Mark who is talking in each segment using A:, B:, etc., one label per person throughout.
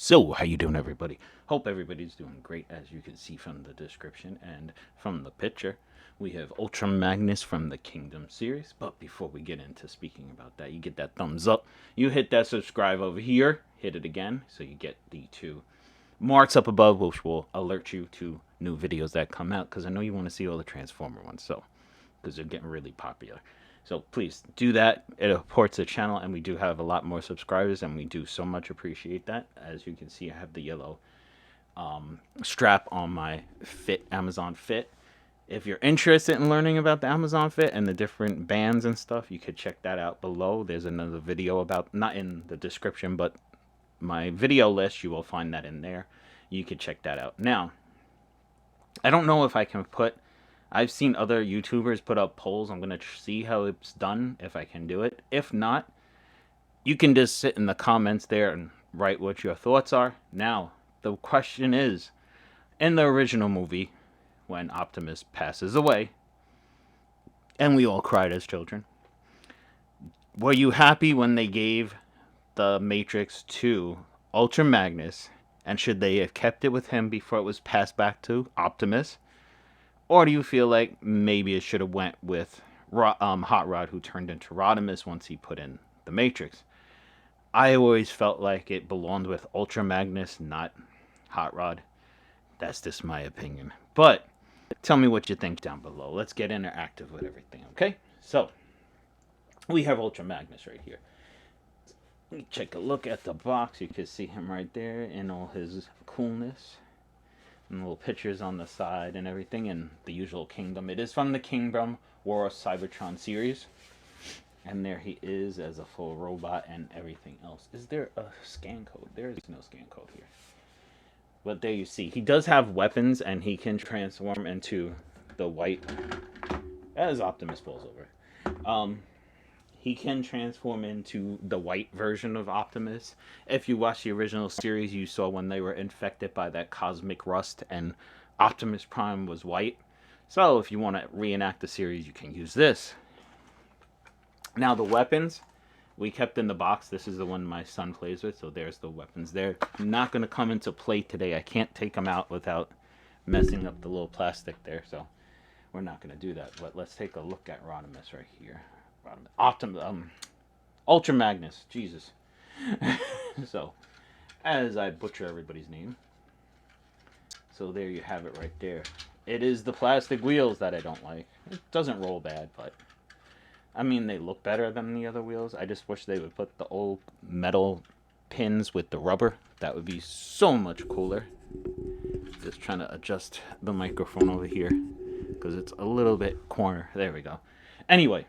A: So, how you doing, everybody? Hope everybody's doing great. As you can see from the description and from the picture, we have Ultra Magnus from the Kingdom series. But before we get into speaking about that, you get that thumbs up. You hit that subscribe over here. Hit it again so you get the two marks up above, which will alert you to new videos that come out. Because I know you want to see all the Transformer ones, so because they're getting really popular. So please do that. It supports the channel, and we do have a lot more subscribers, and we do so much appreciate that. As you can see, I have the yellow strap on my Fit Amazon Fit. If you're interested in learning about the Amazon Fit and the different bands and stuff, you could check that out below. There's another video about, not in the description, but my video list. You will find that in there. You could check that out. Now, I don't know if I can put, I've seen other YouTubers put up polls. I'm going to see how it's done, if I can do it. If not, you can just sit in the comments there and write what your thoughts are. Now, the question is, in the original movie, when Optimus passes away, and we all cried as children, were you happy when they gave the Matrix to Ultra Magnus, and should they have kept it with him before it was passed back to Optimus? Or do you feel like maybe it should have went with Hot Rod, who turned into Rodimus once he put in the Matrix? I always felt like it belonged with Ultra Magnus, not Hot Rod. That's just my opinion. But tell me what you think down below. Let's get interactive with everything, okay? So, we have Ultra Magnus right here. Let me take a look at the box. You can see him right there in all his coolness. And little pictures on the side and everything, and the usual Kingdom. It is from the Kingdom War of Cybertron series. And there he is as a full robot and everything else. Is there a scan code? There is no scan code here. But there you see. He does have weapons, and he can transform into the white. As Optimus falls over. He can transform into the white version of Optimus. If you watch the original series, you saw when they were infected by that cosmic rust, and Optimus Prime was white. So if you want to reenact the series, you can use this. Now the weapons we kept in the box. This is the one my son plays with, so there's the weapons. They're not going to come into play today. I can't take them out without messing up the little plastic there, so we're not going to do that. But let's take a look at Rodimus right here. Ultra Magnus, Jesus. So, as I butcher everybody's name, so there you have it right there. It is the plastic wheels that I don't like. It doesn't roll bad, but I mean, they look better than the other wheels. I just wish they would put the old metal pins with the rubber. That would be so much cooler. Just trying to adjust the microphone over here because it's a little bit corner. There we go. Anyway,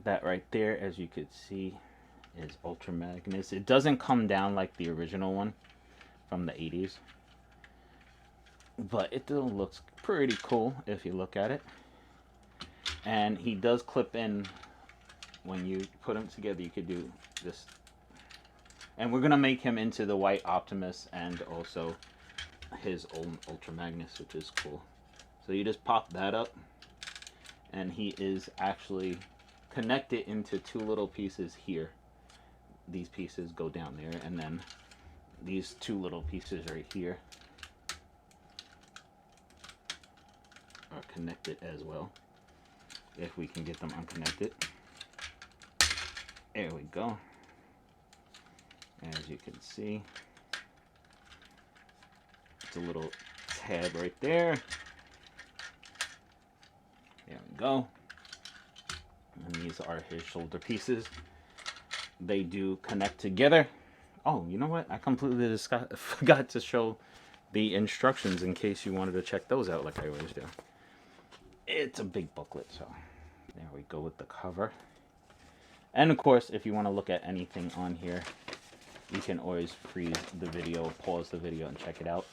A: that right there, as you could see, is Ultra Magnus. It doesn't come down like the original one from the 80s, but it still looks pretty cool if you look at it. And he does clip in. When you put them together, you could do this. And we're going to make him into the white Optimus and also his own Ultra Magnus, which is cool. So you just pop that up, and he is actually connected into two little pieces here. These pieces go down there, and then these two little pieces right here are connected as well. If we can get them unconnected. There we go. As you can see, it's a little tab right there. There we go. And these are his shoulder pieces. They do connect together. Oh, you know what? I completely forgot to show the instructions in case you wanted to check those out like I always do. It's a big booklet, so there we go with the cover. And of course, if you want to look at anything on here, you can always freeze the video, pause the video, and check it out.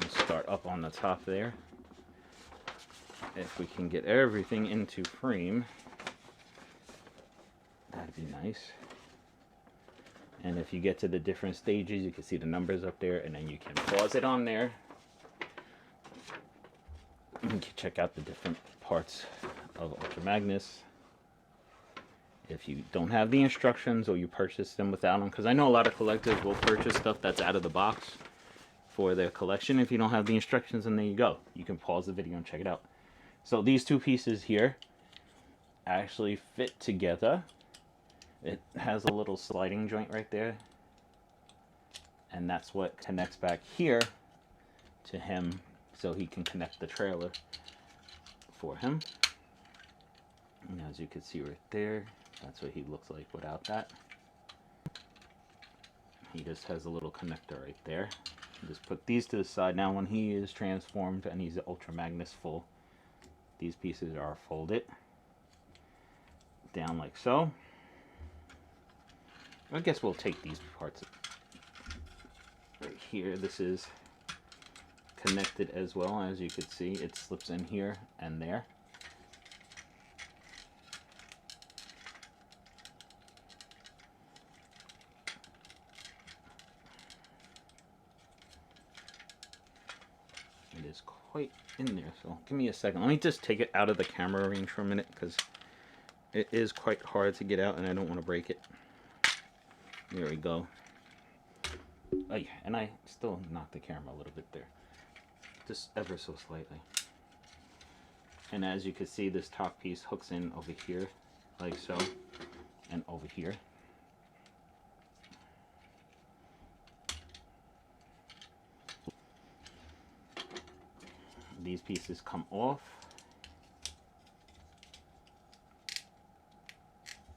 A: We'll start up on the top there. If we can get everything into frame, that'd be nice. And if you get to the different stages, you can see the numbers up there, and then you can pause it on there. You can check out the different parts of Ultra Magnus. If you don't have the instructions or you purchase them without them, because I know a lot of collectors will purchase stuff that's out of the box for their collection. If you don't have the instructions, and there you go. You can pause the video and check it out. So these two pieces here actually fit together. It has a little sliding joint right there, and that's what connects back here to him, so he can connect the trailer for him. And as you can see right there, that's what he looks like without that. He just has a little connector right there. Just put these to the side. Now when he is transformed and he's Ultra Magnus full, these pieces are folded down like so. I guess we'll take these parts right here. This is connected as well. As you can see, it slips in here and there. It is quite in there, so give me a second. Let me just take it out of the camera range for a minute, because it is quite hard to get out and I don't want to break it. There we go. Oh yeah, and I still knocked the camera a little bit there, just ever so slightly. And as you can see, this top piece hooks in over here like so, and over here. These pieces come off.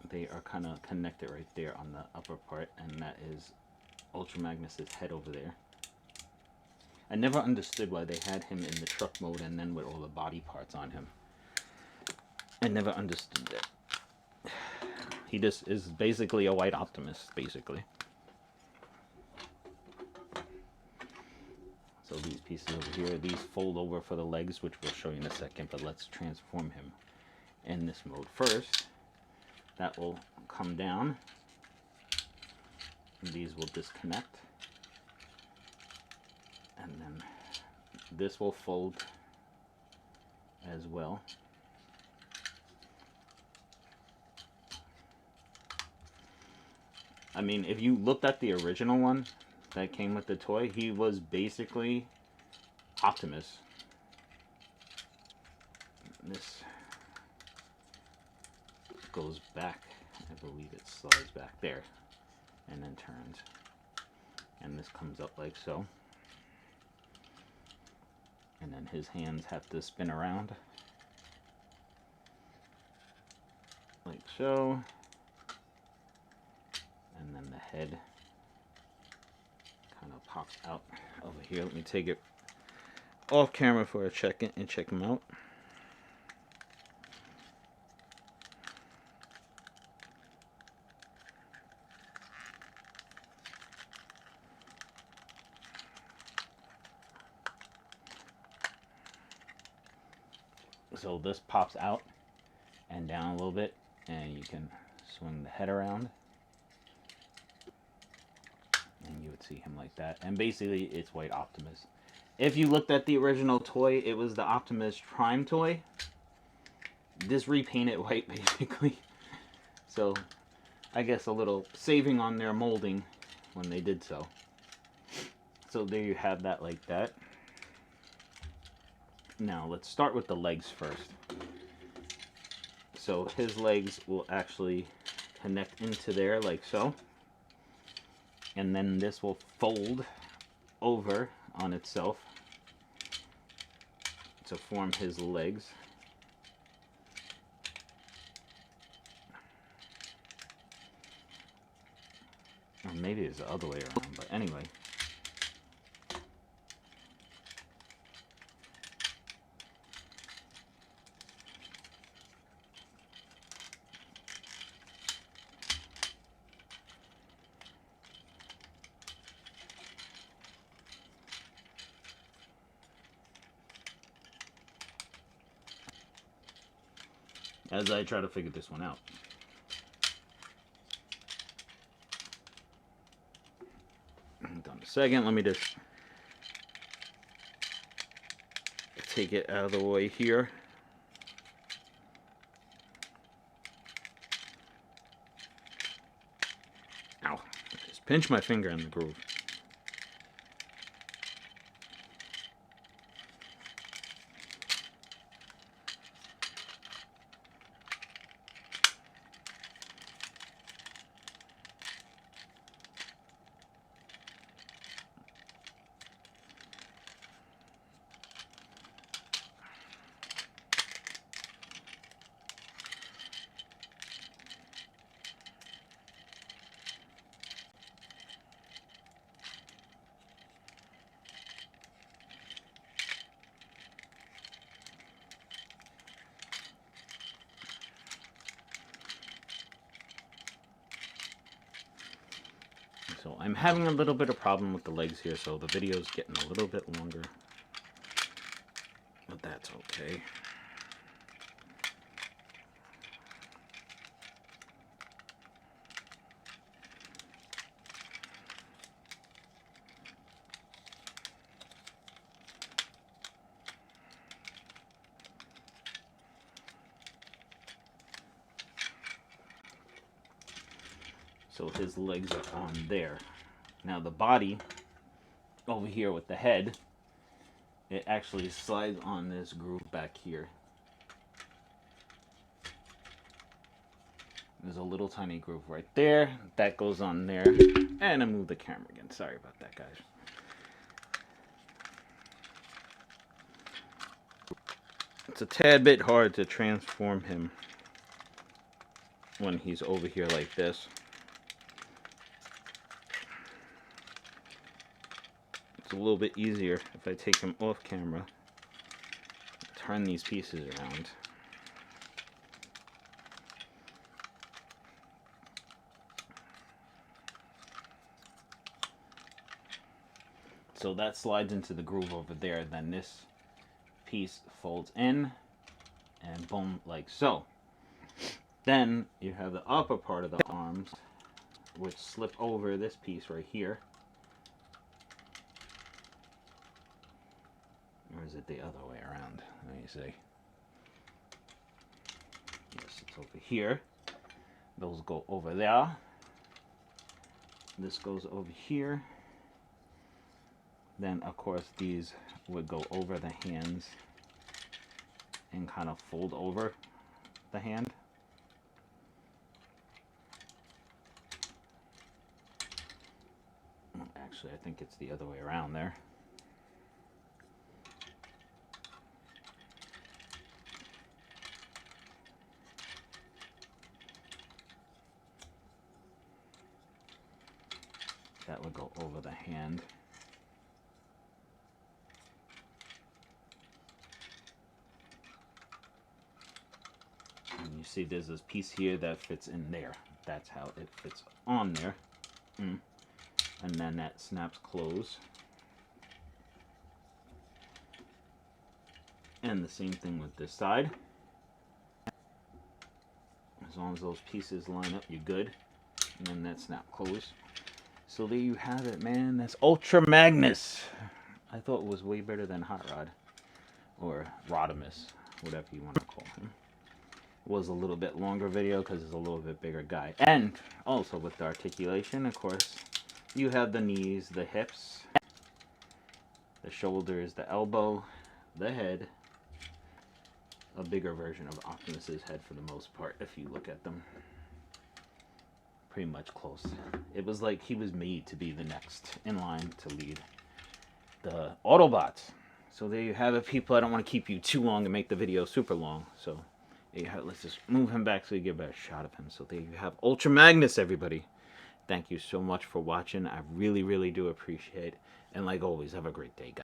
A: They are kind of connected right there on the upper part, and that is Ultra Magnus's head over there. I never understood why they had him in the truck mode and then with all the body parts on him. I never understood that. He just is basically a white Optimus, basically. So these pieces over here, these fold over for the legs, which we'll show you in a second, but let's transform him in this mode first. That will come down, and these will disconnect, and then this will fold as well. I mean, if you looked at the original one that came with the toy, he was basically Optimus. This goes back, I believe it slides back there and then turns, and this comes up like so, and then his hands have to spin around like so, and then the head kind of pops out over here. Let me take it off camera for a second and check him out. So this pops out and down a little bit, and you can swing the head around, and you would see him like that. And basically it's white Optimus. If you looked at the original toy, it was the Optimus Prime toy. This repainted white, basically. So I guess a little saving on their molding when they did so. So there you have that like that. Now let's start with the legs first. So his legs will actually connect into there like so, and then this will fold over on itself to form his legs. Or maybe it's the other way around, but anyway. As I try to figure this one out. Hold on a second, let me just take it out of the way here. just pinch my finger in the groove. So I'm having a little bit of problem with the legs here, so the video's getting a little bit longer. But that's okay. So his legs are on there. Now the body, over here with the head, it actually slides on this groove back here. There's a little tiny groove right there. That goes on there. And I moved the camera again. Sorry about that, guys. It's a tad bit hard to transform him when he's over here like this. It's a little bit easier if I take him off camera, turn these pieces around. So that slides into the groove over there, then this piece folds in, and boom, like so. Then you have the upper part of the arms, which slip over this piece right here. Or is it the other way around? Let me see. Yes, it's over here. Those go over there. This goes over here. Then, of course, these would go over the hands and kind of fold over the hand. Actually, I think it's the other way around there. That would go over the hand. And you see there's this piece here that fits in there. That's how it fits on there. And then that snaps closed. And the same thing with this side. As long as those pieces line up, you're good. And then that snap closed. So there you have it, man. That's Ultra Magnus. I thought it was way better than Hot Rod. Or Rodimus, whatever you want to call him. It was a little bit longer video because it's a little bit bigger guy. And also with the articulation, of course, you have the knees, the hips, the shoulders, the elbow, the head. A bigger version of Optimus's head for the most part, if you look at them. Pretty much close. It was like he was made to be the next in line to lead the Autobots. So there you have it, people. I don't want to keep you too long and make the video super long. So there you have it. Let's just move him back so you get a better shot of him. So there you have Ultra Magnus, everybody. Thank you so much for watching. I really, really do appreciate it. And like always, have a great day, guys.